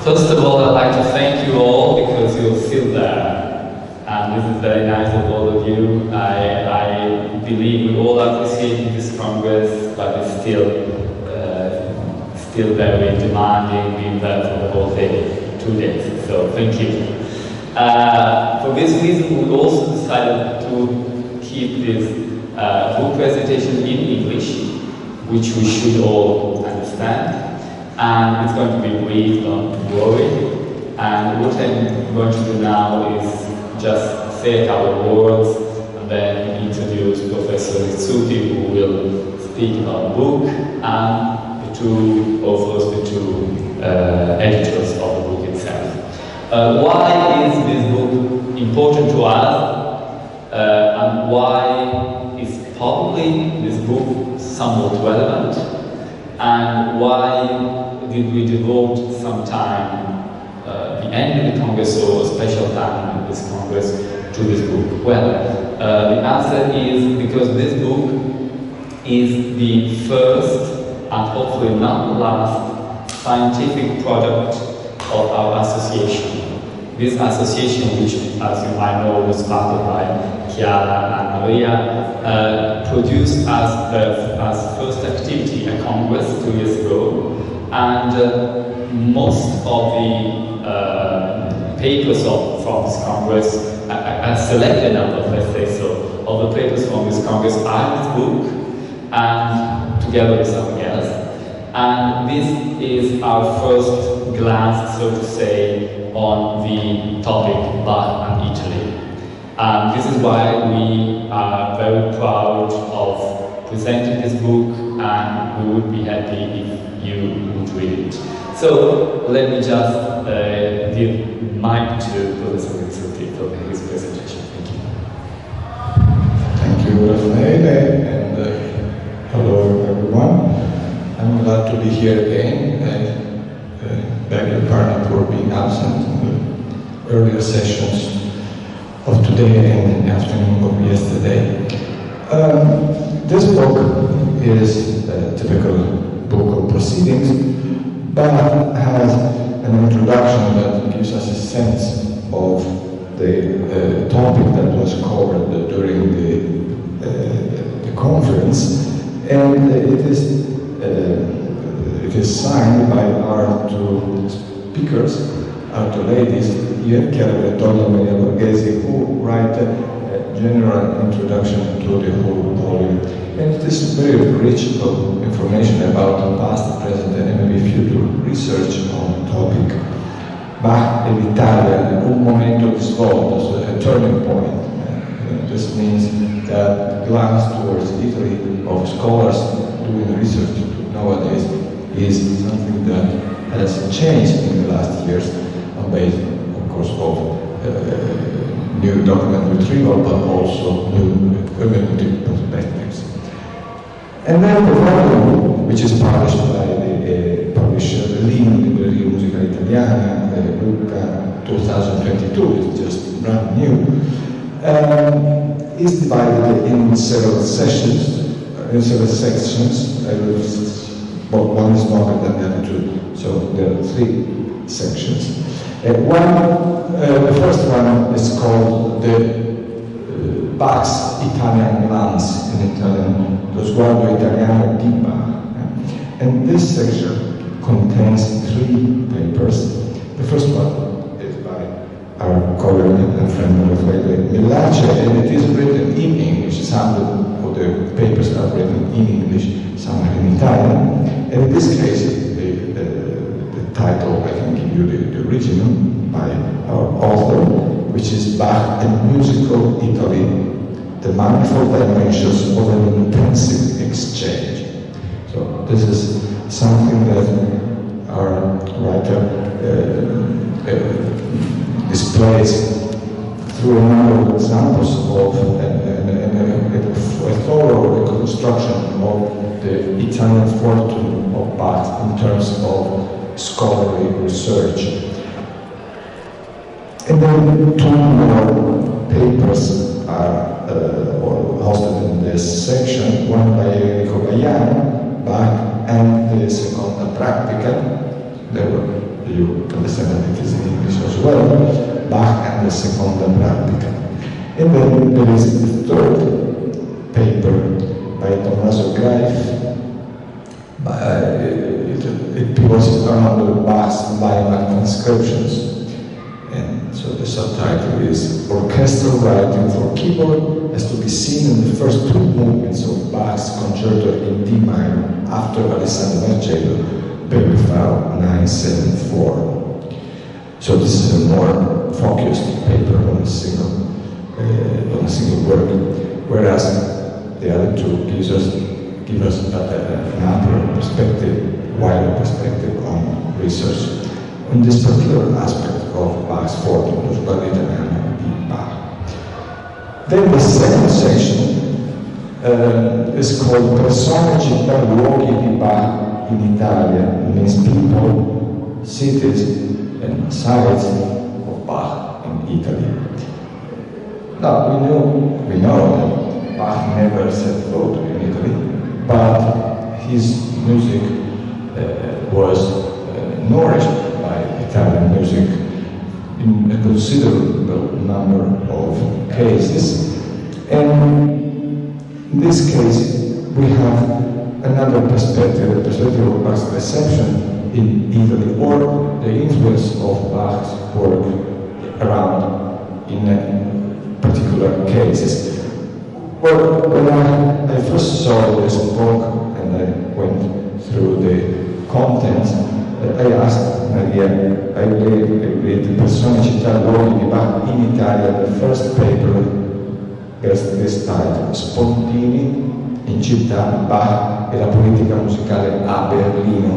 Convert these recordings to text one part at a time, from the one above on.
First of all, I'd like to thank you all because you're still there, and this is very nice of all of you. I believe we all appreciate this Congress, but it's still very demanding, being there for the whole day, 2 days. So thank you. For this reason, we also decided to keep this book presentation in English, which we should all understand. And it's going to be brief, don't worry. And what I'm going to do now is just say a couple of words and then introduce Professor Rizzuti, who will speak about the book, and the two authors, the two editors of the book itself. Why is this book important to us, and why is probably this book somewhat relevant, and why did we devote some time, the end of the Congress or a special time in this Congress, to this book? Well, the answer is because this book is the first and hopefully not the last scientific product of our association. This association, which as you might know was started by Chiara and Maria, produced as first activity a Congress 2 years ago, and most of the papers from this Congress, a selected number, let's say so, of the papers from this Congress are in this book, and together with something else. And this is our first glance, so to say, on the topic Bach and Italy. And this is why we are very proud of presenting this book, and we would be happy if you would read it. So let me just give mic to Professor Rizzuti for his presentation. Thank you. Thank you, Raffaele, and hello everyone. I'm glad to be here again. I beg your pardon for being absent in the earlier sessions of today and the afternoon of yesterday. This book is a typical book of proceedings, but has an introduction that gives us a sense of the topic that was covered during the conference, and it is signed by our two speakers, our two ladies here, Chiara Bertoglio and Maria Borghesi, who write a general introduction to the whole volume. And it is very rich of information about the past, present, and maybe future research on the topic. Bach e l'Italia, un momento di svolta, so a turning point. This means that glance towards Italy of scholars doing research nowadays is something that has changed in the last years, based, of course, of new document retrieval, but also new cumulative perspectives. And then the volume, which is published by the publisher Libreria Musica Italiana, Lucca 2022, it's just brand new, is divided in several sessions, in several sections. One is longer than the other two, so there are 3 sections. The first one is called the Bach's Italian glance, in Italian, lo sguardo italiano di Bach. And this section contains 3 papers. The first one is by our colleague and friend Raffaele Mellace, and it is written in English. Some of the papers are written in English, some are in Italian. And in this case, the title, I can give you the original by our author, which is Bach and Musical Italy, the Manifold Dimensions of an Intensive Exchange. So this is something that our writer displays through a number of examples of a thorough reconstruction of the Italian fortune of Bach in terms of scholarly research. And then 2 more papers are hosted in this section, one by Enrico Bachiano, Bach, and the seconda pratica. They were you understand that it is in English as well, Bach and the Seconda Pratica. And then there is the third paper by Tommaso Greif. It was around Bach's Weimar transcriptions. And so the subtitle is Orchestral Writing for Keyboard has to be seen in the first two movements of Bach's concerto in D minor after Alessandro Marcello, Berlioz 974. So this is a more focused paper on a single work, whereas the other two give us an ampler perspective, wider perspective on research on this particular aspect of Bach's form, lo sguardi italiano di Bach. Then the second section is called Persone, città, luoghi di Bach in Italia, means people, cities, and sites of Bach in Italy. Now, we know that Bach never set foot in Italy, but his music was nourished by Italian music in a considerable number of cases. And in this case, we have another perspective, the perspective of Bach's reception in Italy, or the influence of Bach's work around in particular cases. Well, when I first saw this book and I went through the contents, I asked Maria, I read Persone, città, luoghi di Bach in Italia, the first paper gets this title, Spontini in città, Bach e la politica musicale a Berlino,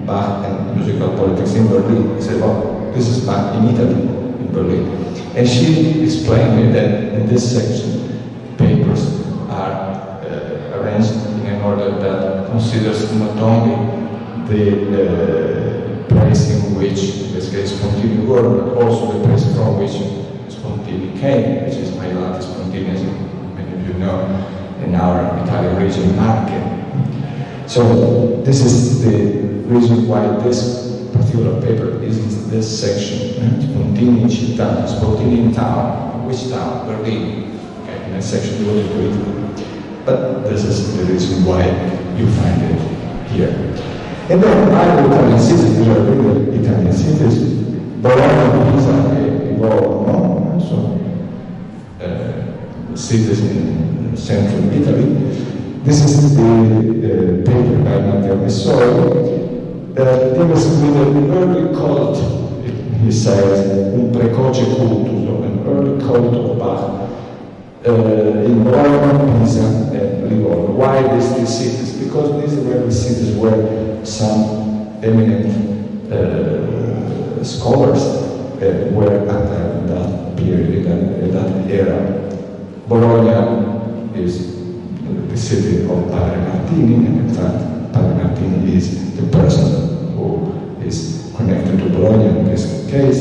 Bach and musical politics in Berlin. I said, well, this is Bach in Italy, in Berlin. And she explained me that in this section, papers are arranged in an order that considers not only the place in which, in this case, Spontini were, but also the place from which Spontini came, which is Mailati Spontini, as many of you know, in our Italian region, Marche. So this is the reason why this particular paper is in this section. Spontini in città, Spontini in town. Which town? Berlin. Okay, in that section you will do it. But this is the reason why you find it here. And then other Italian cities, these are really Italian cities, Bologna, Pisa, e Livorno, so cities in central Italy. This is the paper by Matteo Messori. Deals with an early cult, he says, un precoce cultus, or an early cult of Bach in Bologna, Pisa, and Livorno. Why these cities? Because these were the cities where some eminent scholars were at that period, in that era. Bologna is the city of Padre Martini, and in fact, Padre Martini is the person who is connected to Bologna in this case.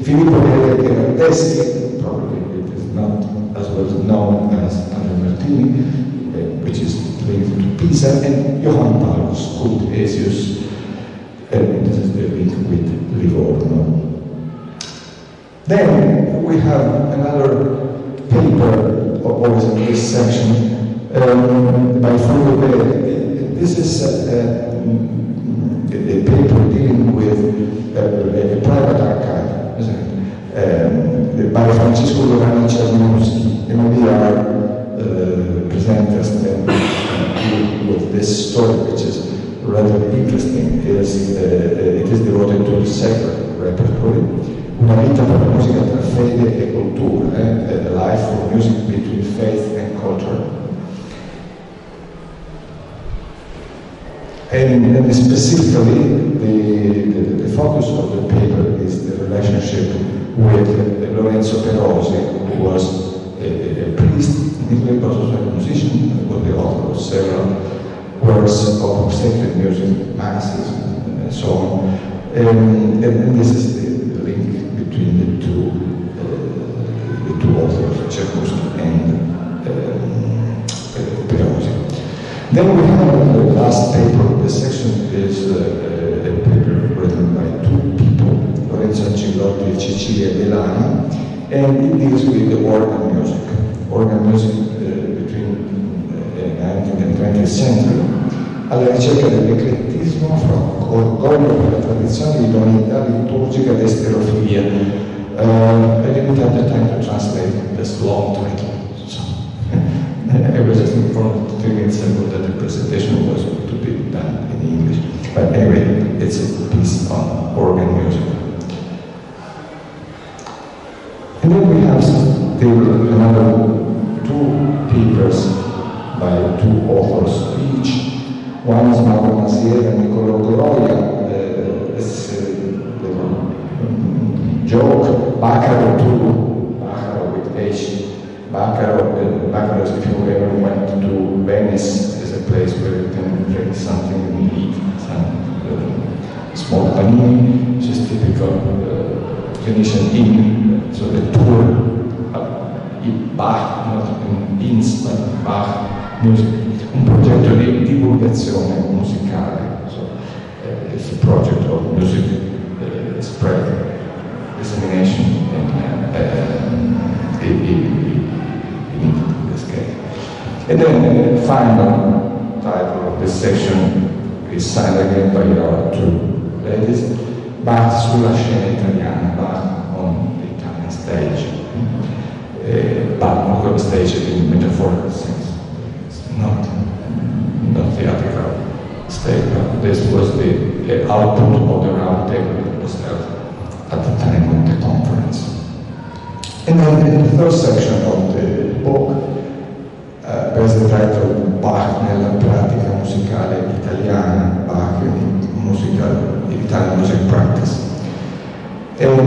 Filippo Gherardeschi, probably it is not as well known as Padre Martini, which is linked to Pisa, and Johann Paulus Cultesius, and this is the link with Livorno. Then we have another paper, always in this section, by Fulvio Bere. This is a paper dealing with a private archive, by Francesco Giovanni Czerniowski, and we are presenters with this story, which is rather interesting. It is devoted to the sacred repertory. Una vita per la musica tra fede e cultura, a life for music between faith and culture. And specifically, the focus of the paper is the relationship with Lorenzo Perosi, who was a priest in Italy, but also a musician, who was the author of several works of sacred music, masses, and so on. And this is the link between the two authors, Czerniowski and Perosi. Then we have the last paper. This section is a paper written by two people. and it deals with the organ music. Organ music between the 19th and 20th century, alla ricerca dell'eclettismo fra orgoglio per la tradizione, idoneità liturgica ed esterofilia. I didn't have the time to translate this long title, so I was just informed 3 minutes ago that the presentation was to be done in English. But anyway, it's a piece on organ music. And then we have another 2 papers by 2 authors each. One is Mauro Masier and Niccolo Groia. It's a little joke. Baccaro with H. Baccaro, if you ever went to Venice, is a place where you can drink something and eat some small panini, which is typical Venetian inn. So the tour, Bach, not in inns, but Bach music. Un progetto di divulgazione musicale. So it's a project of music spread, dissemination in this case. And then the final title of this section is signed again by our 2 ladies, Bach sulla scena italiana, Bach on the Italian stage. Bach on the stage in metaphorical sense. It's not theatrical stage, but this was the output of the round table that was held at the time of the conference. And then in the 3rd section of the book, bears the title Bach nella pratica musicale italiana, Bach in Italian music practice. And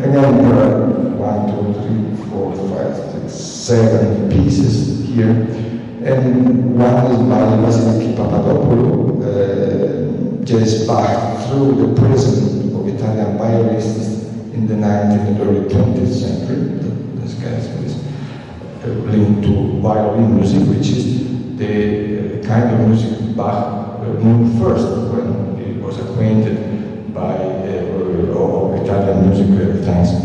again, there are 1, 2, 3, 4, 5, 6, 7 pieces here. And one is by Vasiliki Papadopoulou, JSBach through the prism of Italian violinists in the 19th and early 20th century. This guy is linked to violin music, which is the kind of music Bach knew first when he was acquainted by Italian music thanks to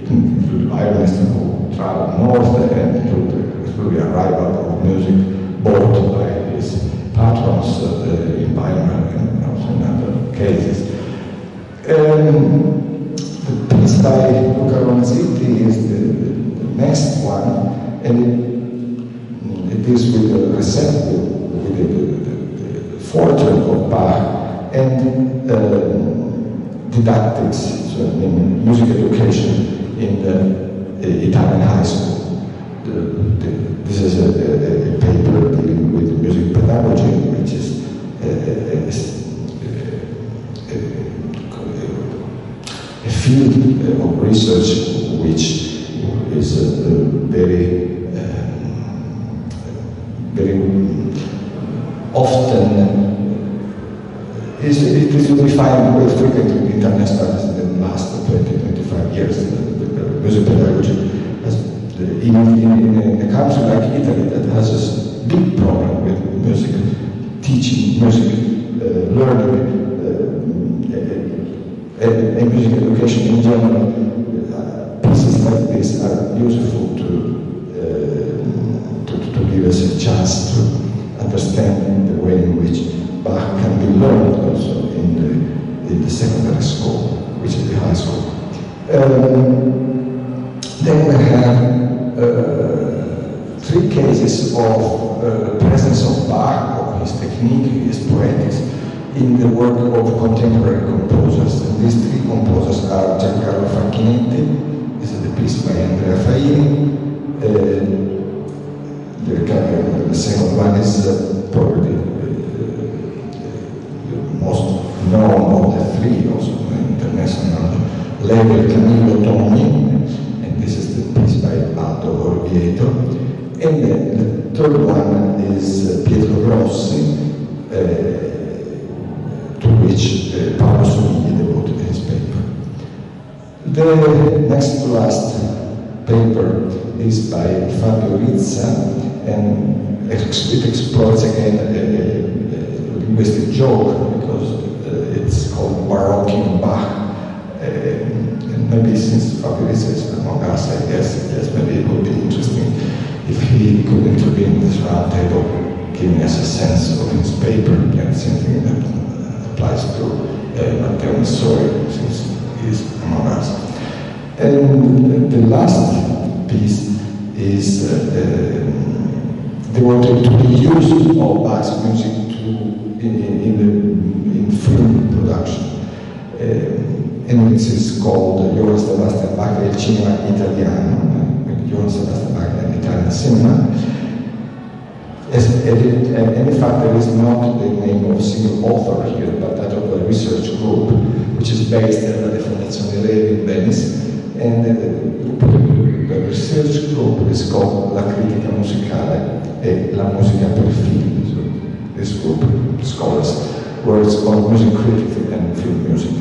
the violinists who traveled north and through the arrival of music bought by his patrons in Weimar and also in other cases. The piece by Luca Ronzetti is the next one, and it deals with the receptive, with the fortune of Bach and didactics, so in music education in the Italian high school. This is a paper dealing with music pedagogy, which is a field of research which is very often it is defined quite frequently in Italian studies in the last 20-25 years. The music pedagogy has, in a country like Italy that has a big problem with music teaching, music learning, and music education in general, pieces like this are useful to give us a chance to understand the way in which Bach can be learned also in the secondary school, which is the high school. Then we have 3 cases of presence of Bach, of his technique, his poetics, in the work of contemporary composers. And these 3 composers are Giancarlo Facchinetti, this is the piece by Andrea Faini. The second one is probably the most known of the 3, also international level, Camillo Toni, and this is the piece by Aldo Orvieto. And then the 3rd one is Pietro Grossi, to which Paolo Somigli devoted his paper. The next to last paper is by Fabio Rizza, and it exploits again a linguistic joke because it's called Baroque in Bach. And my since Fabrizio is among us, I guess, yes, maybe it would be interesting if he could intervene in this round table, giving us a sense of his paper, and something that applies to Matteo story, since he is among us. And the last piece is devoted to the use of Bach's music in film production. And this is called Johann Sebastian Bach del cinema italiano, Johann Sebastian Bach and Italian cinema. And in fact, there is not the name of a single author here, but that of a research group, which is based at the Fondazione Levi in Venice. And the research group is called La Critica Musicale e la Musica per Film. So this group, scholars, works on music critics and film music.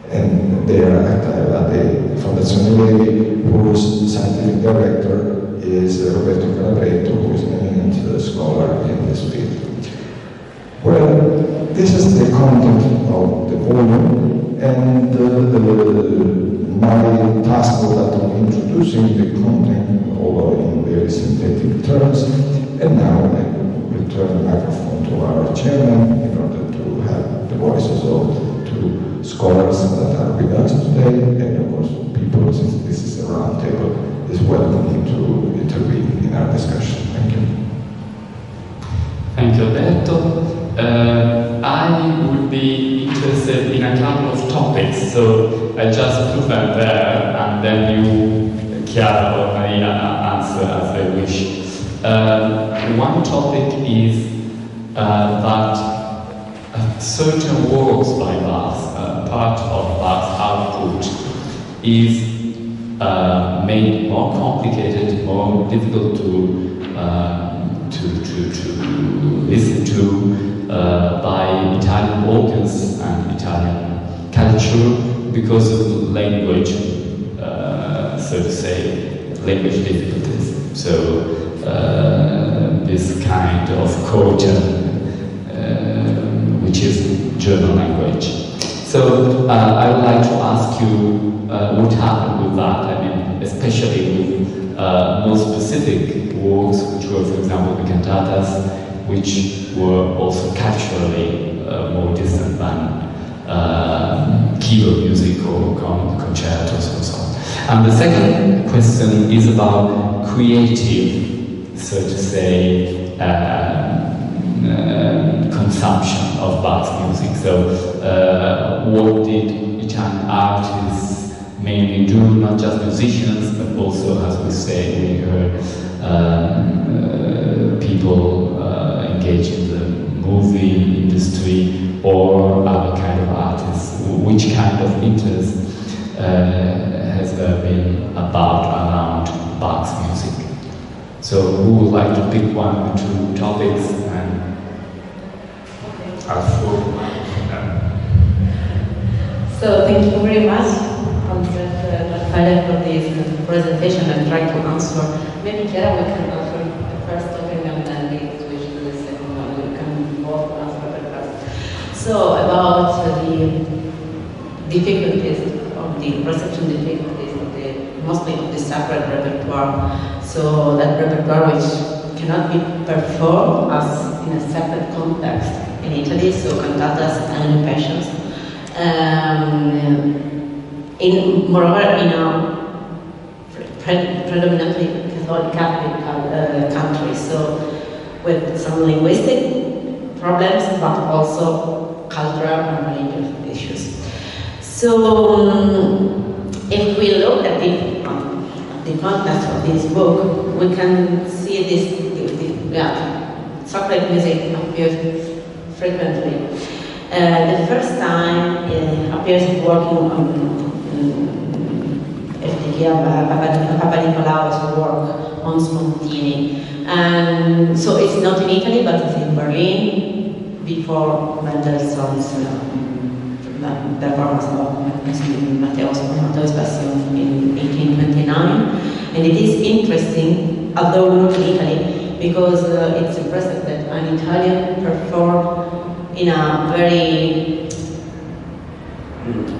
And they are active at the Fondazione Levi, whose scientific director is Roberto Calabretto, who is an eminent scholar in this field. Well, this is the content of the volume, and my task was that of introducing the content, although in very synthetic terms, and now I return the microphone to our chairman in order to have the voices of two scholars that are with us today, and of course people, since this is a round table, is welcome to intervene in our discussion. Thank you. Thank you, Alberto. I would be interested in a couple of topics, so I just put them there, and then you, Chiara or Maria, answer as they wish. One topic is that certain works by Bach, part of Bach's output, is made more complicated, more difficult to listen to by Italian audience and Italian culture because of language, so to say, language difficulties. So this kind of culture, which is German language. So I would like to ask you what happened with that. I mean, especially with more specific works, which were, for example, the cantatas, which were also culturally more distant than keyboard music or concertos and so on. And the second question is about creative, so to say, consumption of Bach's music. So what did Italian artists mainly do, not just musicians, but also, as we say, we heard people engaged in the movie industry or other kind of artists. Which kind of interest has there been around Bach's music? So who would like to pick one or two topics and So thank you very much, Raffaele, for this presentation and try to answer. Maybe Chiara, we can answer the first topic and then we switch to the second one. We can both answer the first. So about the difficulties of the reception difficulties of mostly of the sacred repertoire. So that repertoire which cannot be performed as in a separate context in Italy, so cantatas and passions. Moreover, in a predominantly Catholic country, so with some linguistic problems, but also cultural and religious issues. So, if we look at the context of this book, we can see sacred music appears frequently. The first time it appears working on Papa Nicolao's work on Spontini. And so it's not in Italy, but it's in Berlin before Mendelssohn's performance of Matteo's Passion in 1829. And it is interesting, although not in Italy, because it's impressive that an Italian performed in a very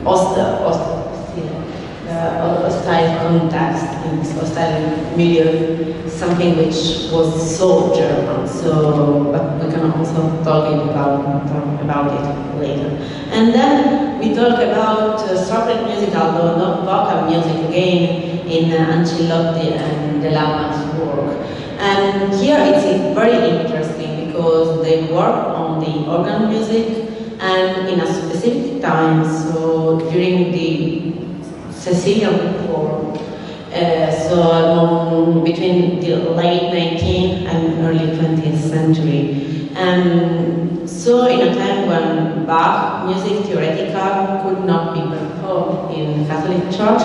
austere hostile context, in this hostile milieu, something which was so German. So, but we can also talk about it later. And then we talk about sacred music, although not vocal music, again in Ancelotti and Delama's work. And here it's very interesting because they work on the organ music and in a specific time, so during the Sicilian reform, so between the late 19th and early 20th century. And so in a time when Bach music theoretical could not be performed in Catholic Church,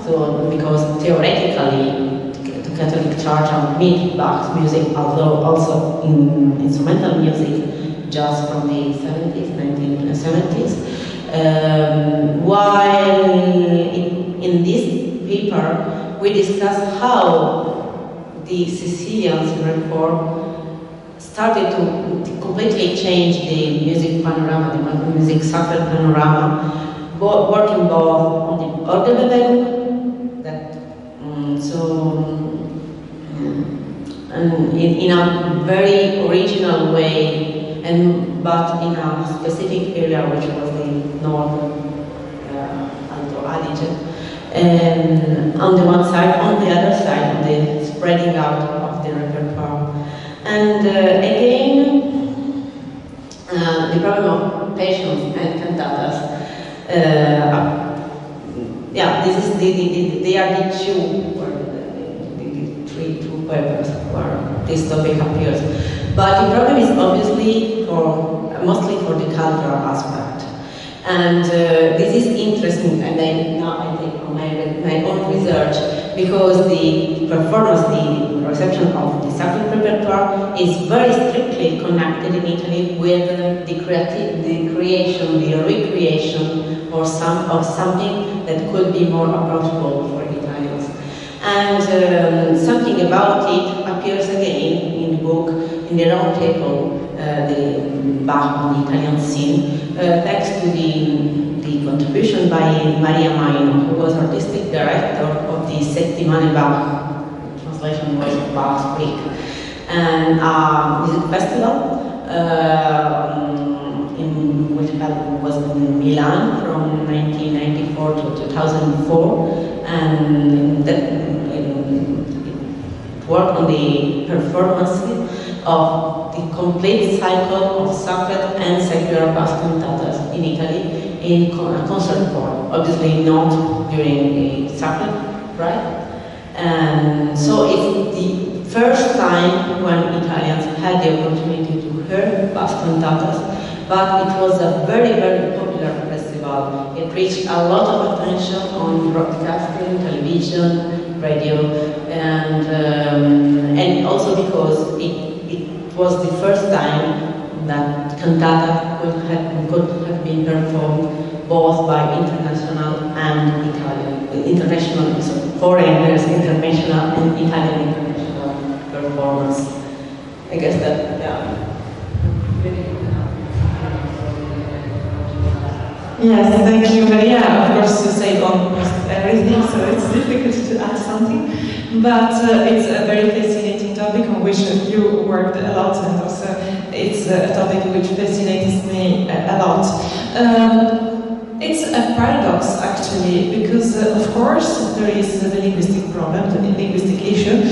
so because theoretically the Catholic Church admit Bach's music, although also in instrumental music just from the 70s, 1970s. While in this paper we discuss how the Sicilian reform started to completely change the music panorama, the music sacred panorama, working both on the organ that and in a very original way, but in a specific area which was the northern Alto Adige. And on the one side, on the other side, on the spreading out of the repertoire. And again, the problem of passions and cantatas. This is they are the two papers where this topic appears. But the problem is obviously mostly for the cultural aspect. And this is interesting, and now I take on my own research, because the performance, the reception of the sacred repertoire is very strictly connected in Italy with the creation, the recreation of something that could be more approachable for Italians. And something about it appears again in the book, in the round table, the Bach on the Italian scene, thanks to the contribution by Maria Borghesi, who was artistic director of the Settimane Bach, translation was Bach's Week, and a music festival which was in Milan from 1994 to 2004, and that worked on the performance of the complete cycle of sacred and secular Bach cantatas in Italy in a concert form, obviously not during the sacred, right? And so it's the first time when Italians had the opportunity to hear Bach cantatas, but it was a very, very popular festival. It reached a lot of attention on broadcasting, television, radio, and also because it was the first time that cantata could have been performed both by international and Italian, so foreigners, international and Italian international performance. I guess that, yeah. Yes, thank you, Maria. Of course, you said almost everything, so it's difficult to add something. But it's a very fascinating topic on which you worked a lot, and also it's a topic which fascinates me a lot. It's a paradox, actually, because, of course, there is the linguistic problem, the linguistic issue,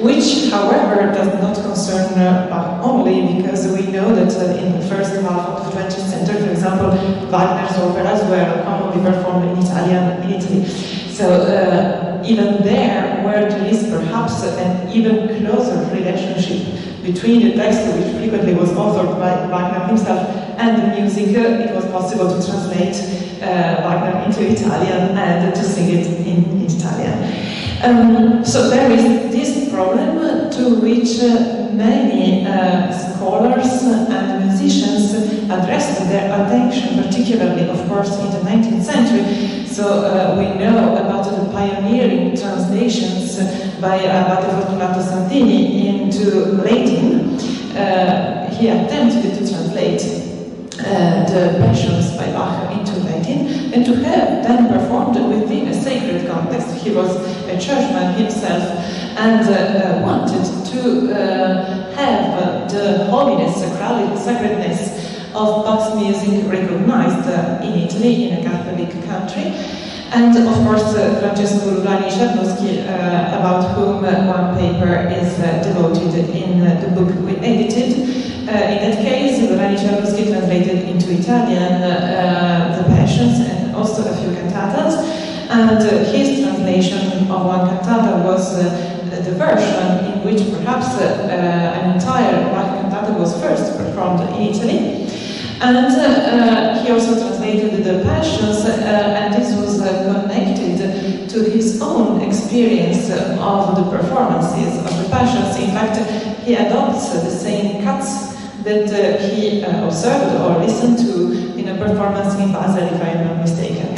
which, however, does not concern Bach only, because we know that in the first half of the 20th century, for example, Wagner's operas were commonly performed in Italian in Italy. So even there is perhaps an even closer relationship between the text, which frequently was authored by Wagner himself, and the music. It was possible to translate Wagner into Italian and to sing it in Italian. So there is this problem to which many scholars and musicians addressed their attention, particularly, of course, in the 19th century. So we know about the pioneering translations by Abate Fortunato Santini into Latin. He attempted to translate the Passions by Bach into Latin, and to have them performed within a sacred context. He was a churchman himself, and wanted to have the holiness, sacredness of Bach's music recognized in Italy, in a Catholic country. And of course, Francesco Rurani-Czarnowski, about whom one paper is devoted in the book we edited. In that case, Rurani-Czarnowski translated into Italian the Passions and also a few cantatas. And his translation of one cantata was the version in which perhaps an entire Bach cantata was first performed in Italy. And he also translated the Passions, and this was connected to his own experience of the performances of the Passions. In fact, he adopts the same cuts that he observed or listened to in a performance in Basel, if I am not mistaken.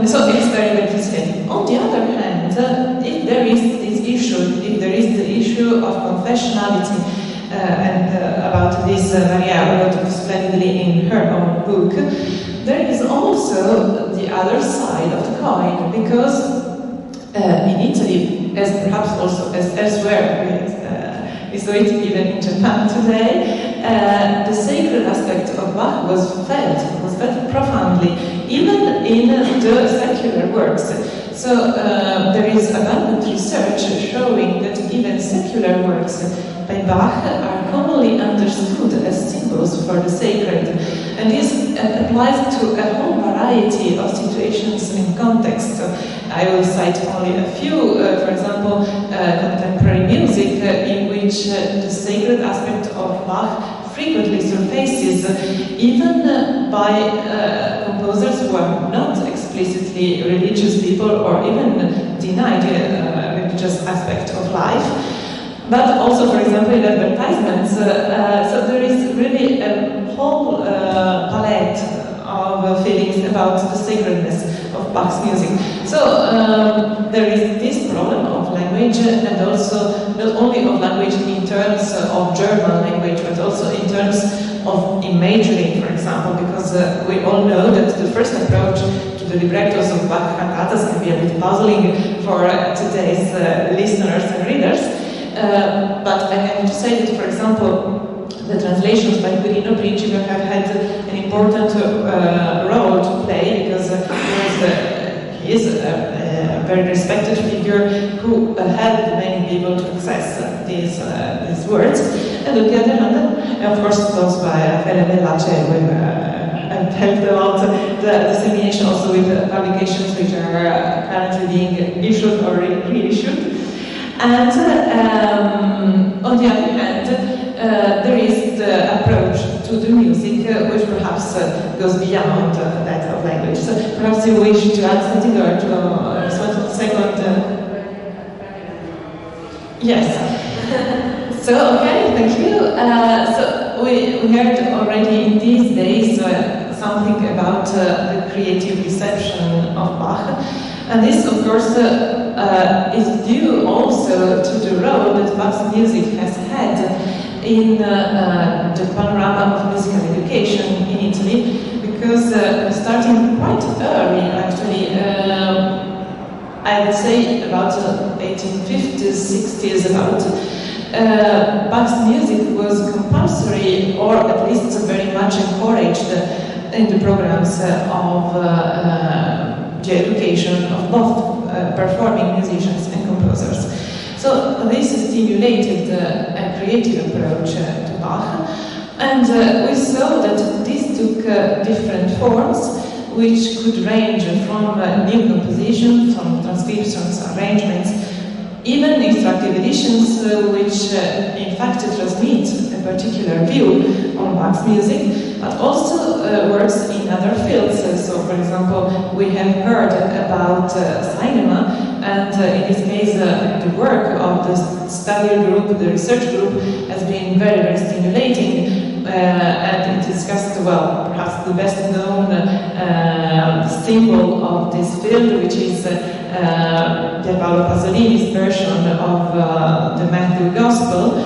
So it's very, very fascinating. On the other hand, if there is this issue, if there is the issue of confessionality, and about this Maria wrote splendidly in her own book, there is also the other side of the coin, because in Italy, as perhaps also as elsewhere, we saw it even in Japan today, the sacred aspect of Bach was felt profoundly, even in the secular works. So there is abundant research showing that even secular works by Bach are commonly understood as symbols for the sacred, and this applies to a whole variety of situations and contexts. I will cite only a few, for example, contemporary music, in which the sacred aspect of Bach frequently surfaces, even by composers who are not explicitly religious people or even deny the religious aspect of life. But also, for example, in advertisements, so there is really a whole palette of feelings about the sacredness of Bach's music. So there is this problem of language, and also not only of language in terms of German language, but also in terms of imagery, for example, because we all know that the first approach to the librettos of Bach cantatas can be a bit puzzling for today's listeners and readers. But I have to say that, for example, the translations by Quirino Principe have had an important role to play, because he is a very respected figure who helped many people to access these words. And on the other hand, of course, those by Raffaele Mellace have helped a lot the dissemination, also with publications which are currently being issued or reissued. And on the other hand, there is the approach to the music, which perhaps goes beyond that of language. So perhaps you wish to add something, or to second? Yes. So, okay, thank you. So we heard already in these days something about the creative reception of Bach. And this, of course, is due also to the role that Bach's music has had in the panorama of musical education in Italy, because starting quite early, actually, I would say about 1850s, 60s, about, Bach's music was compulsory, or at least very much encouraged in the programs of the education of both performing musicians and composers. So this stimulated a creative approach to Bach, and we saw that this took different forms, which could range from new compositions, from transcriptions, arrangements, even instructive editions, which in fact transmit a particular view on Bach's music, but also works in other fields. So, for example, we have heard about cinema, and in this case, the work of the study group, the research group, has been very, very stimulating, and it discussed, well, perhaps the best known symbol of this field, which is Paolo Pasolini's version of the Matthew Gospel,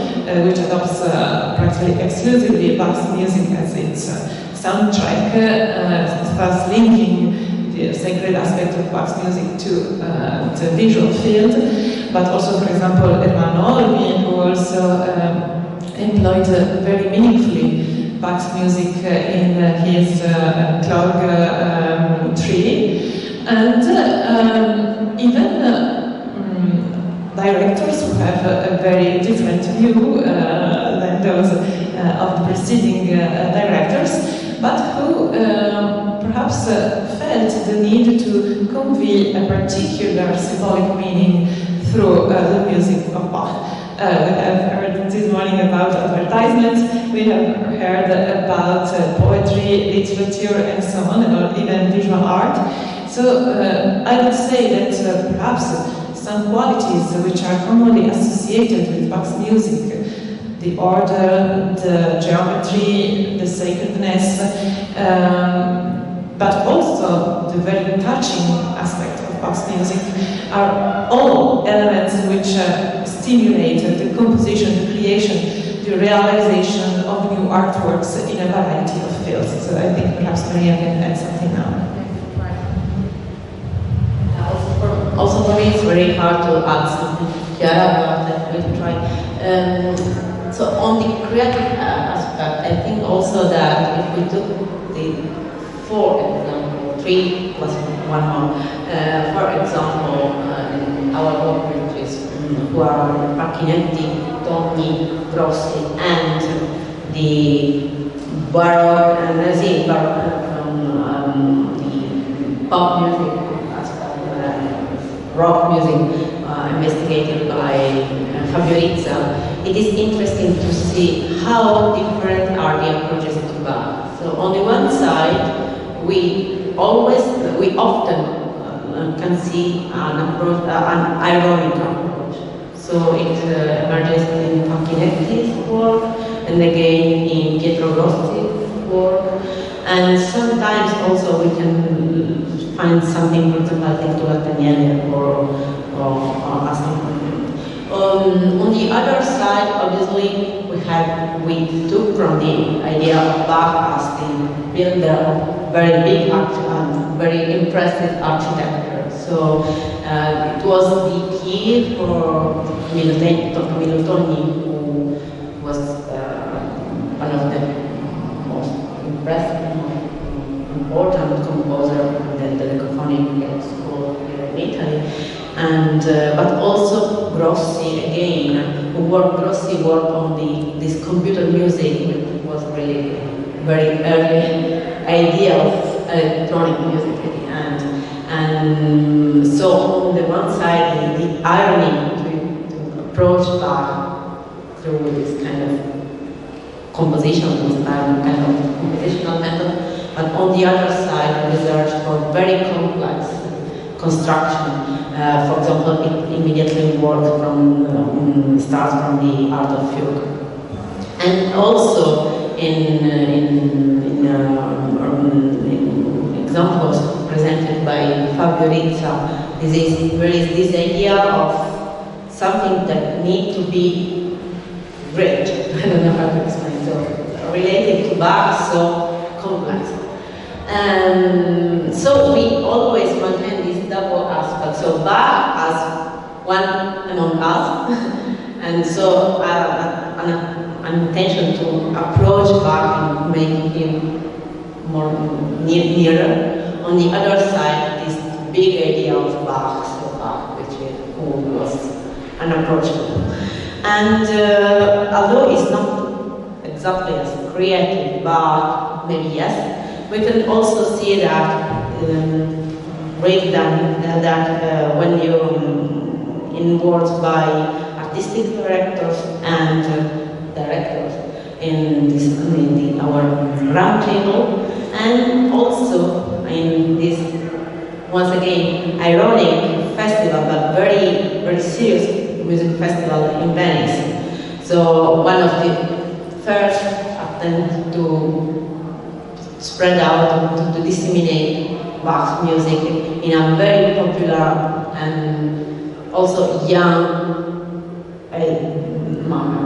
which adopts practically exclusively Bach's music as its soundtrack, thus linking the sacred aspect of Bach's music to the visual field, but also, for example, Ermanno Olmi, who also employed very meaningfully Bach's music in his clog tree, and even directors who have a very different view than those of the preceding directors, but who perhaps felt the need to convey a particular symbolic meaning through the music of Bach. We have heard this morning about advertisements, we have heard about poetry, literature, and so on, or even visual art. So I would say that perhaps some qualities which are commonly associated with Bach's music, the order, the geometry, the sacredness, but also the very touching aspect of Bach's music, are all elements which stimulate the composition, the creation, the realization of new artworks in a variety of fields. So I think perhaps Maria can add something now. Also for me it's very hard to add something, Chiara, but I will try. So on the creative aspect, I think also that if we took the 4 example, 3 plus 1 more, for example, our work ranges who are Facchinetti, Toni, Grossi, and the Baroque and the pop music, rock music investigated by Fabio Rizza, it is interesting to see how different are the approaches to Bach. So on the one side, we often can see an approach, an ironic approach. So it emerges in Facchinetti's work, and again in Pietro Rossi's work, and sometimes also we can find something, for example, I think to Daniele or asking. On the other side, obviously, we took from the idea of Bach as the builder of very big and very impressive architecture. So it was the key for Dr. Toni, who was one of the most impressive, important composer in the Leucophonic school here in Italy, and but also Grossi again, Grossi worked on this computer music, which was really very early idea of electronic music at the end. And so on the one side, the irony to approach Bach through this kind of compositional style, kind of compositional method. But on the other side, research for very complex construction. For example, it immediately works starts from the art of fugue. And also in examples presented by Fabio Rizza, there is this idea of something that needs to be great. I don't know how to explain. So related to Bach, so complex. So we always maintain this double aspect. So Bach as one among us, and so an intention to approach Bach and make him more nearer. On the other side, this big idea of Bach, so Bach, who was unapproachable. And although it's not exactly as creative, Bach, maybe yes, we can also see that breakdown that when you in works by artistic directors and directors in our round table, and also in this once again ironic festival, but very very serious music festival in Venice. So one of the first attempts to spread out, to disseminate Bach's music in a very popular and also young manner.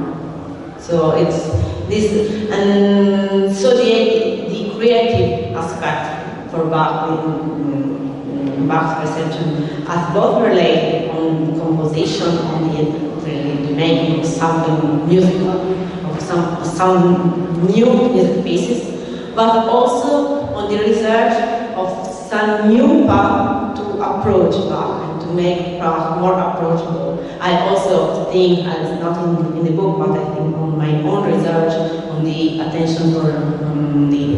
So it's this, and so the creative aspect for Bach in Bach's reception has both related on composition, on the making of something musical, of some new music pieces, but also on the research of some new path to approach Bach and to make Bach more approachable. I also think, as not in the book, but I think on my own research, on the attention for the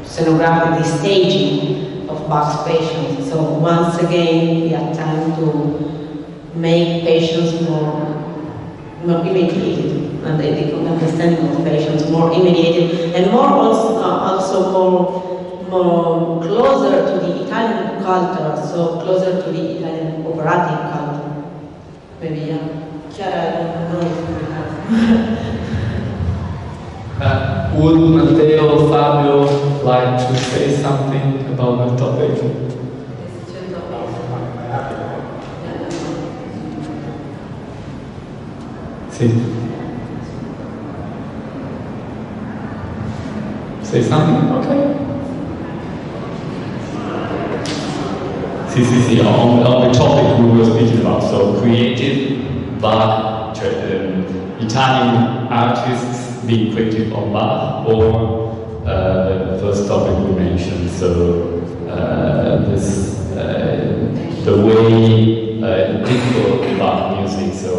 scenography, the staging of Bach's Passions. So once again, the attempt to make Passions more immediated, and the understanding of Passions more immediated, and more also more closer to the Italian culture, so closer to the Italian operatic culture. Maybe, yeah. Chiara, I don't know if you have. Would Matteo, Fabio like to say something about the topic? Sì. Say something? Okay. Sì, on the topic we were speaking about, so creative Bach, Italian artists being creative on Bach, or the first topic we mentioned, so the way difficult Bach music, so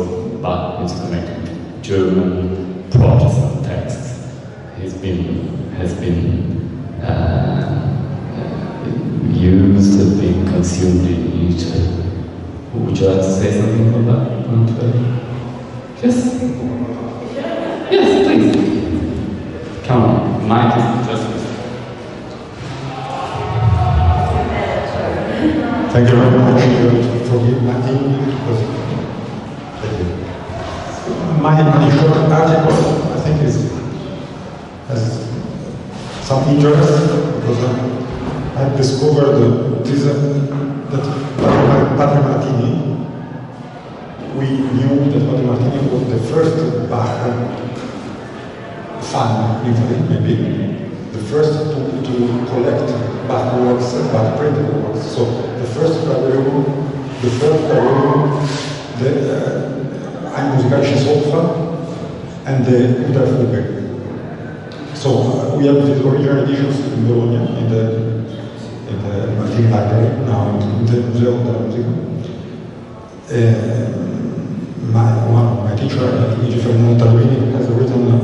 Bach music connected to German Protestant texts, has been used and being consumed in Italy. Would you like to say something about that? Yes? Yes, please. Come on, Mike is just. Thank you very much for giving my English because thank you. My short article, I think, has some interest because I discovered that Padre Martini, we knew that Padre Martini was the first Bach fan in Italy, maybe, the first to collect Bach works, Bach printed works. So the first Praverum, the Ein musikalische Sofa, and the Unterflügel. So we have the original editions in Bologna, in the Martini Library, now in the Museo della Musica. One of my teacher, Luigi Fernando Tarvini, has written a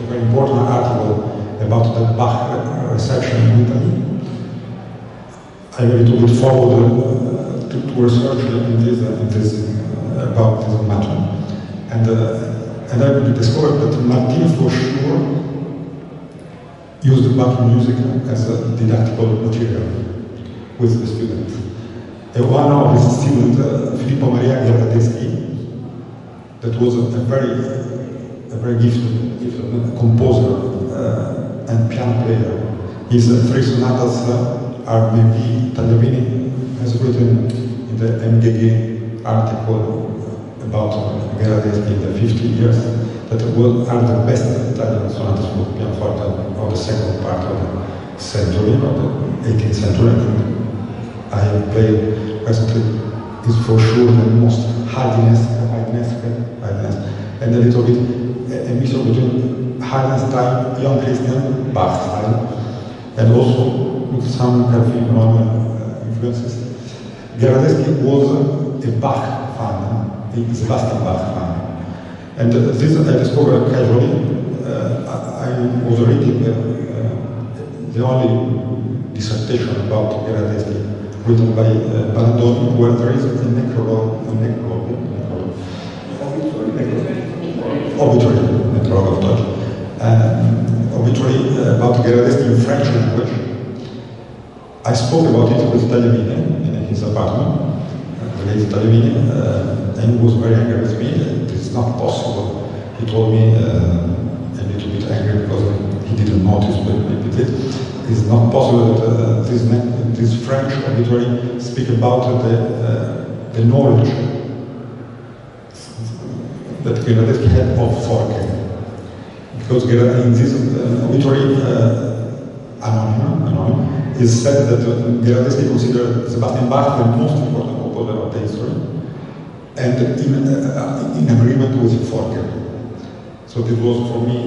very important article about the Bach reception in Italy. I really look forward to research about this matter. And I discovered that Martini for sure used Bach music as a didactical material with the students. One of his students, Filippo Maria Gherardeschi, that was a very gifted composer and piano player. His three sonatas are maybe Tagliavini has written in the MGG article about Gherardeschi in the 50 years that are the best Italian sonatas for pianoforte of the second part of the century, of the 18th century. I have played recently is for sure the most hardiness, and a little bit a mixture between Haydn style, Johann Christian Bach style, and also with some Calvin influences. Gherardeschi was a Bach fan, a Sebastian Bach fan. And this I discovered casually. I was reading the only dissertation about Gherardeschi written by Balandoni, where there is a necrologue about Gherardeschi in French language. I spoke about it with Tagliavini in his apartment, the late Tagliavini, and he was very angry with me. It is not possible. He told me a little bit angry because he didn't notice, but maybe it did. It's not possible that this French obituary speak about the knowledge that Gherardeschi had of Forche. Because in this obituary, Anonym, is said that Gherardeschi considered Sebastian Bach the most important composer of the history, and in agreement with Forker. So this was for me,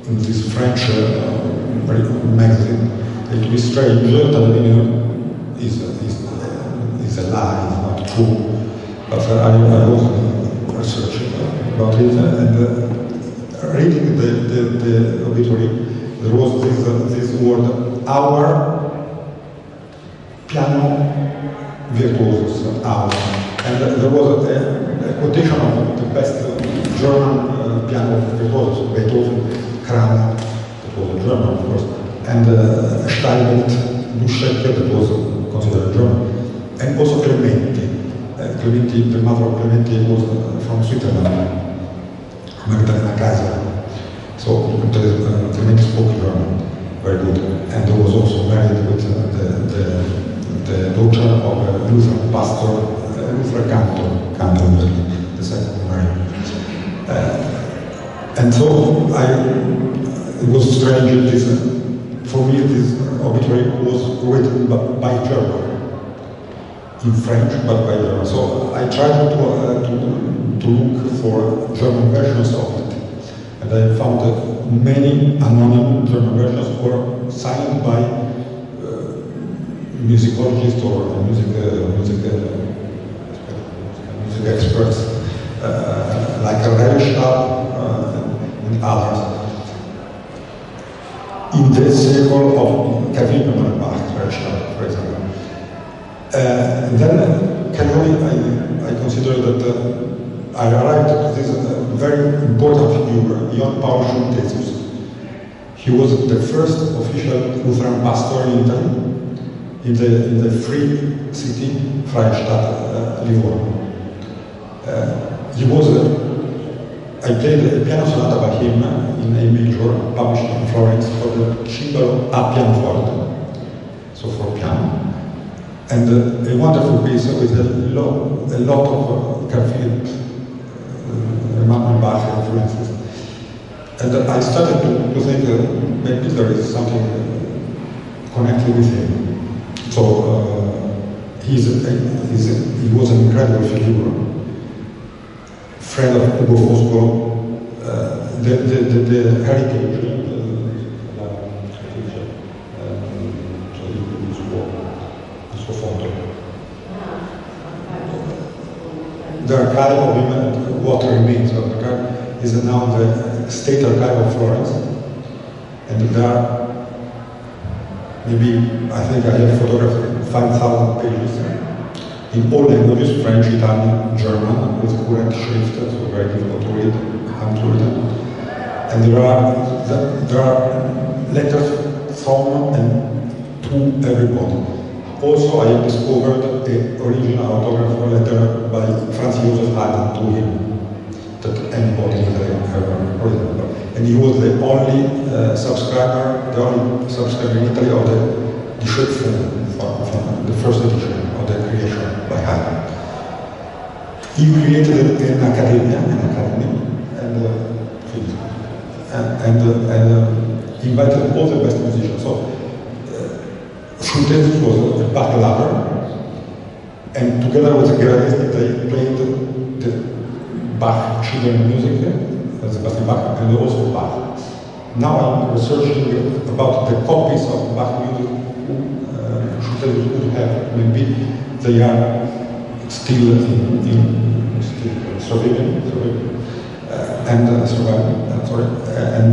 in this French magazine, it was strange that is a lie, it's not true. But I was researching about it, and reading the obituary, there was this word, our piano virtuosos, our. And there was a quotation of the best German piano virtuosos, Beethoven, Kramer, that was a German, of course, and Steinmetz, Duschek, that was considered German, and also Clementi. The mother of Clementi was from Switzerland, Magdalena Kaiser. So Clementi spoke German very good, and he was also married with the daughter of a Lutheran pastor, Lutheran cantor, the second marriage. And so it was strange. For me, this obituary was written by German. In French, but by German. So I tried to look for German versions of it, and I found that many anonymous German versions were signed by musicologists or music experts like Rellstab and others in the circle of Kevin Bach, Rellstab, for example. Then casually I consider that I arrived at this very important figure, Ion Paul Schultesius. He was the first official Lutheran pastor in Italy, in the free city, Freistadt, Livorno. I played a piano sonata by him in A major, published in Florence for the cembalo a pianoforte, so for piano. And a wonderful piece with a lot of Garfield, Emanuel Bach influences. And I started to think maybe there is something connected with him. So he was an incredible figure, friend of Ugo Foscolo, the heritage. The archive of him, what remains of the archive, is now the State Archive of Florence. And there are, maybe, I think I have photographed 5,000 pages in all languages, French, Italian, German, with correct schrift, so very difficult to read, handwritten. And there are letters from and to everybody. Also, I have discovered the original autograph letter by Franz Josef Haydn to him, that anybody has ever written. And he was the only subscriber in Italy of the Schöpfung, from the first edition of the creation by Haydn. He created an academy, and invited all the best musicians. So, Schultesius was a Bach lover, and together with Gherardeschi they played the Bach children music, Sebastian Bach, and also Bach. Now I'm researching about the copies of Bach music Schultesius would have. Maybe they are still surviving, and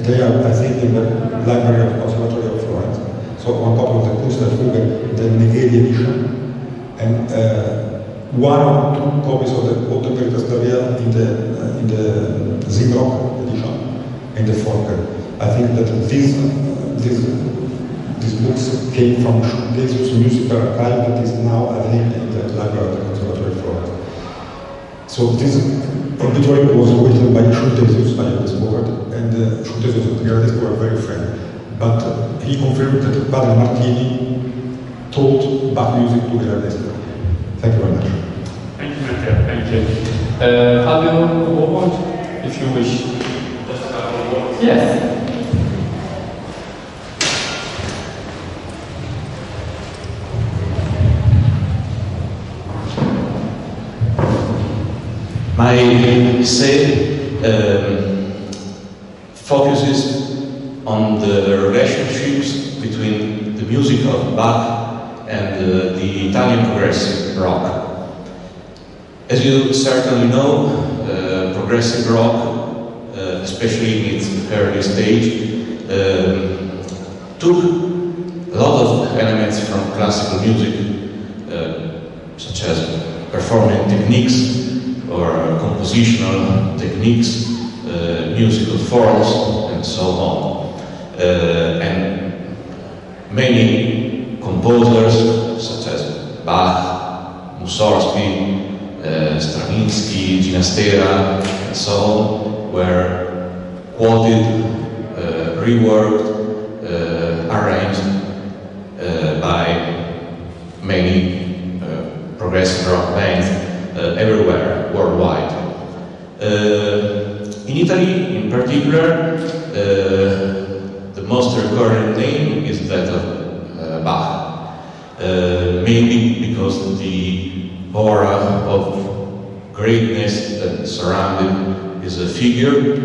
they are, I think, in the library of Conservatory of Florence. So on top of the Kunstnerfuge, the Negeri edition, and one or two copies of the Otto Veritas Clavier in the Zimrock edition, in the Forker. I think that these books came from Schultesius' musical archive that is now, I think, in the library of the Conservatory of Florence. So this obituary was written by Schultesius, I have discovered, and Schultesius and Gherardeschi were very friendly. But he confirmed that Padre Martini taught Bach music to Gherardeschi. Thank you very much. Thank you, Matteo. Thank you. Fabio, if you wish. Yes. My essay focuses on the relationships between the music of Bach and the Italian progressive rock. As you certainly know, progressive rock, especially in its early stage, took a lot of elements from classical music, such as performing techniques or compositional techniques, musical forms, and so on. And many composers, such as Bach, Mussorgsky, Stravinsky, Ginastera, and so on, were quoted, reworked, arranged by many progressive rock bands everywhere, worldwide. In Italy, in particular, the most recurrent name is that of Bach. Maybe because the aura of greatness that surrounded his figure,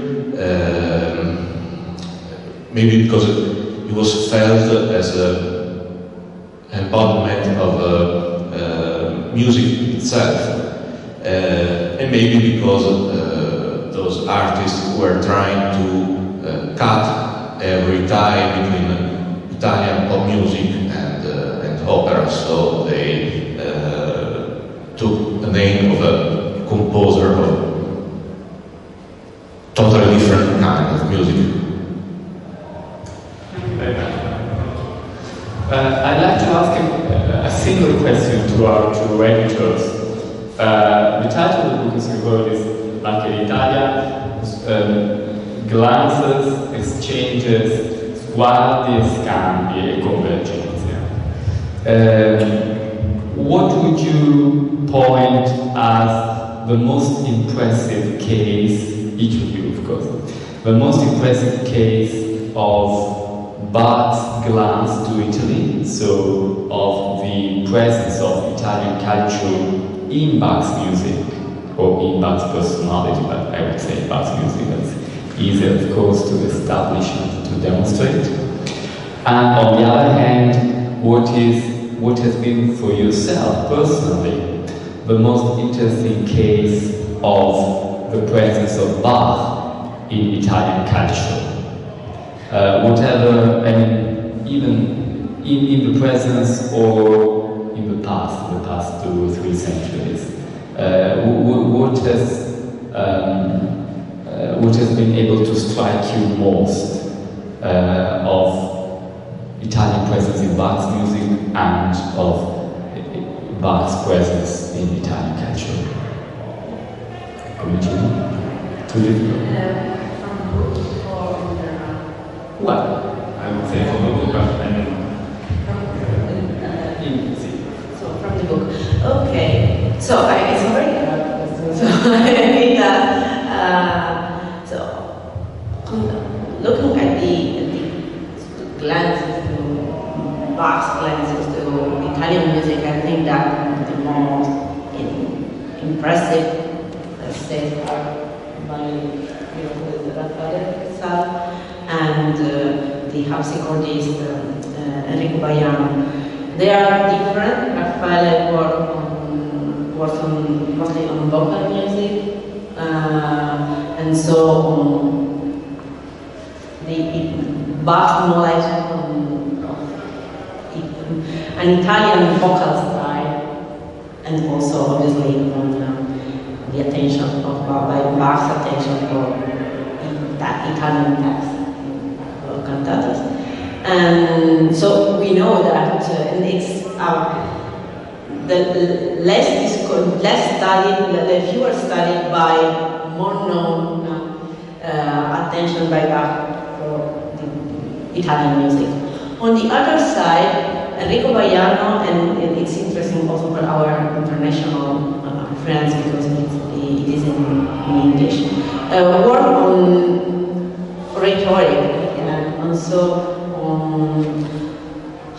maybe because it was felt as an embodiment of music itself. And maybe because those artists were trying to cut every tie between Italian pop music and opera, so they took the name of a composer of totally different kind of music. I'd like to ask a single question to our two editors. The title of the book, as you heard, is Bach in Italia, glances, exchanges, sguardi, scambi e convergenze. What would you point as the most impressive case, each of you of course, the most impressive case of Bach's glance to Italy, so of the presence of Italian culture in Bach's music, or in Bach's personality, but I would say Bach's music, that's easier of course to establish and to demonstrate. And on the other hand, what has been for yourself personally the most interesting case of the presence of Bach in Italian culture? Whatever, I mean, even in the presence or in the past 2 or 3 centuries, what has been able to strike you most of Italian presence in Bach's music and of Bach's presence in Italian culture? Cominciamo? From the book or in general? Well, I would say from the book, but I mean, so from the book. Okay. So it's a very hard question. So I mean, looking at the glances to Bach's glances to Italian music, I think that the most impressive, let's say, are by Raffaele Mellace and the harpsichordist Enrico Baiano. They are different. Raffaele works mostly on vocal music, and so the Bach knowledge an Italian vocal style, and also obviously on the attention of Bach's attention for Italian text or cantatas. And so we know that it's the less studied, the fewer studied by more known attention by Bach for the Italian music. On the other side, Enrico Baiano, and it's interesting also for our international friends because it is in English, work on rhetoric and also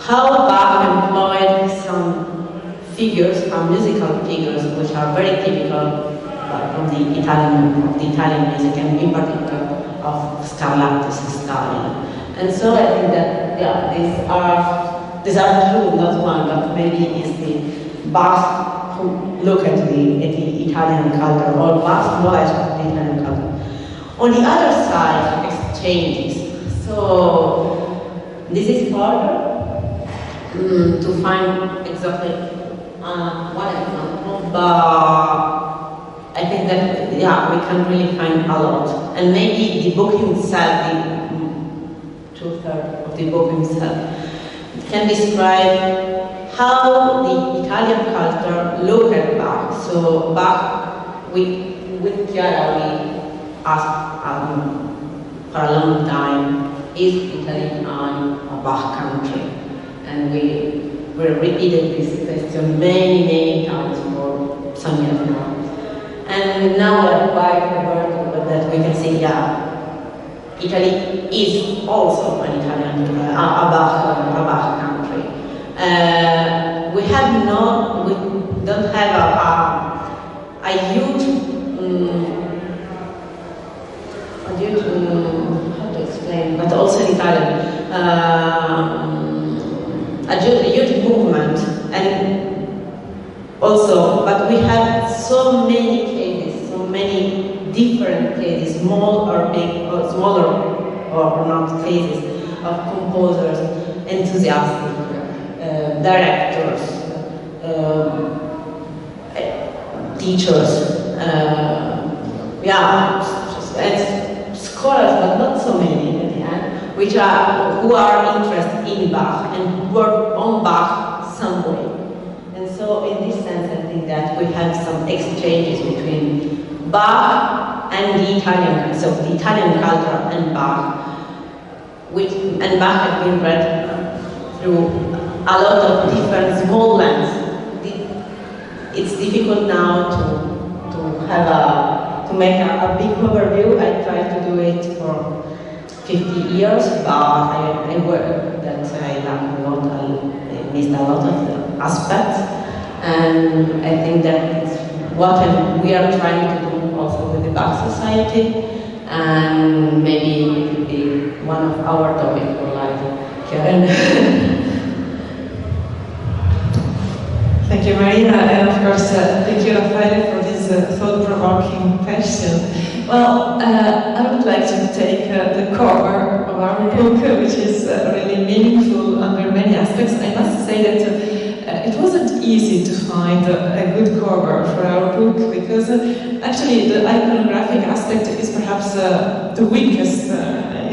how Bach employed some figures, musical figures, which are very typical of the Italian music, and in particular of Scarlatti's style. And so I think that, yeah, these are two, not one, but maybe it's the Bach who look at the Italian culture, or Bach's knowledge of the Italian culture. On the other side, exchanges. So this is harder to find exactly one example, but I think that, yeah, we can really find a lot. And maybe the book himself, the 2/3 of the book himself, can describe how the Italian culture looked at Bach. So Bach, with Chiara, we asked for a long time, is Italy a Bach country? And we repeated this question many times for some years now. And now we're quite aware that we can say, yeah, Italy is also an Italian, a Bach country. We don't have a huge, how to explain, but also in Italian, a huge movement, and also, but we have so many cases, so many different cases, small or big, or smaller or not cases of composers, enthusiastic, directors, teachers, and scholars, but not so many at the end, who are interested in Bach and work on Bach some way. And so in this sense, I think that we have some exchanges between Bach and the Italian, so the Italian culture and Bach, and Bach has been read through a lot of different small lens. It's difficult now to make a big overview. I tried to do it for 50 years, but I work that I learned a lot, I missed a lot of the aspects, and I think that it's what we are trying to do also with the Bach Society, and maybe it could be one of our topics for life, Karen. Thank you, Maria, and of course, thank you, Raffaele, for this thought-provoking question. Well, I would like to take the cover of our book, which is really meaningful under many aspects. I must say that it wasn't easy to find a good cover for our book, because actually the iconographic aspect is perhaps the weakest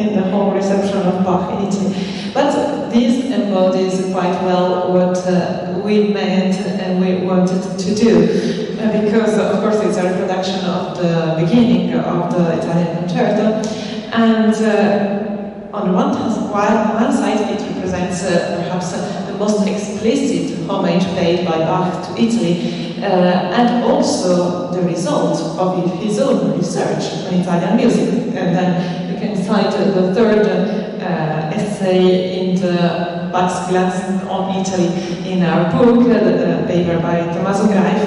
in the whole reception of Bach in Italy. But this embodies quite well what we meant and we wanted to do, because of course it's a reproduction of the beginning of the Italian concerto, and on one side it represents perhaps the most explicit homage paid by Bach to Italy, and also the result of his own research on Italian music. And then you can cite the third essay in the Bach's glance on Italy in our book, the paper by Tommaso Greif,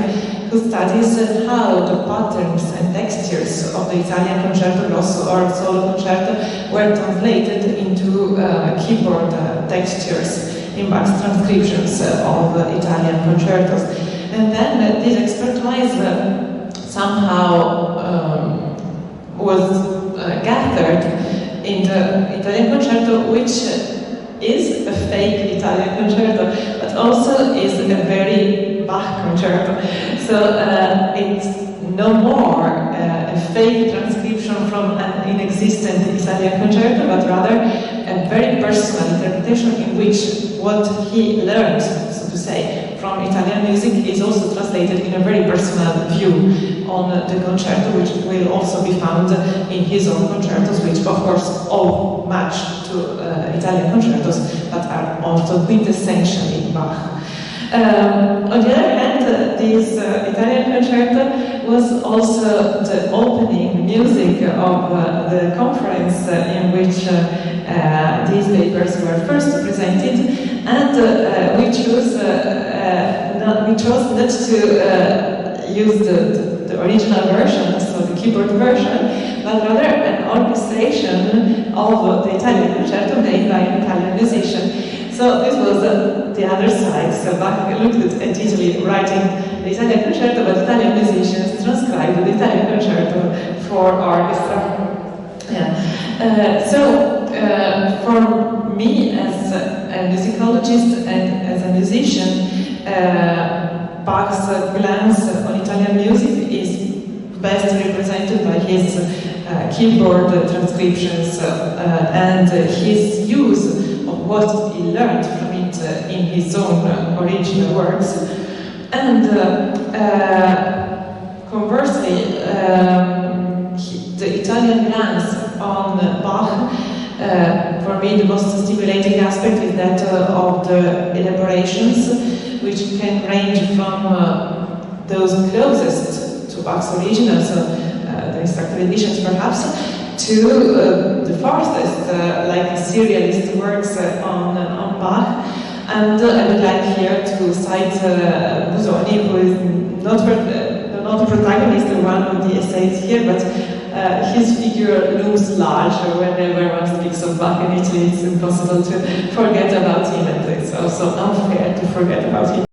who studies how the patterns and textures of the Italian concerto grosso or solo concerto were translated into keyboard textures in Bach's transcriptions of Italian concertos. And then this expertise somehow was gathered in the Italian concerto, which is a fake Italian concerto, but also is a very Bach concerto. So it's no more a fake transcription from an inexistent Italian concerto, but rather a very personal interpretation in which what he learned, so to say, from Italian music is also translated in a very personal view on the concerto, which will also be found in his own concertos, which of course all match to Italian concertos, but are also quintessentially Bach. On the other hand, this Italian concerto was also the opening music of the conference in which these papers were first presented, and we chose not to use the original version, so the keyboard version, but rather an orchestration of the Italian concerto made by an Italian musician. So this was the other side. So Bach looked at Italy writing the Italian concerto, but Italian musicians transcribed the Italian concerto for orchestra. Yeah. For me as a musicologist and as a musician, Bach's glance on Italian music is best represented by his keyboard transcriptions and his use of what he learned from it in his own original works. And conversely, the Italian glance on Bach, for me the most stimulating aspect is that of the elaborations, which can range from those closest to Bach's originals, the instructor editions perhaps, to the farthest, like serialist works on Bach. And I would like here to cite Busoni, who is not the protagonist of one of the essays here, but his figure looms large whenever one speaks of Bach in Italy. It's impossible to forget about him, and it's also unfair to forget about him.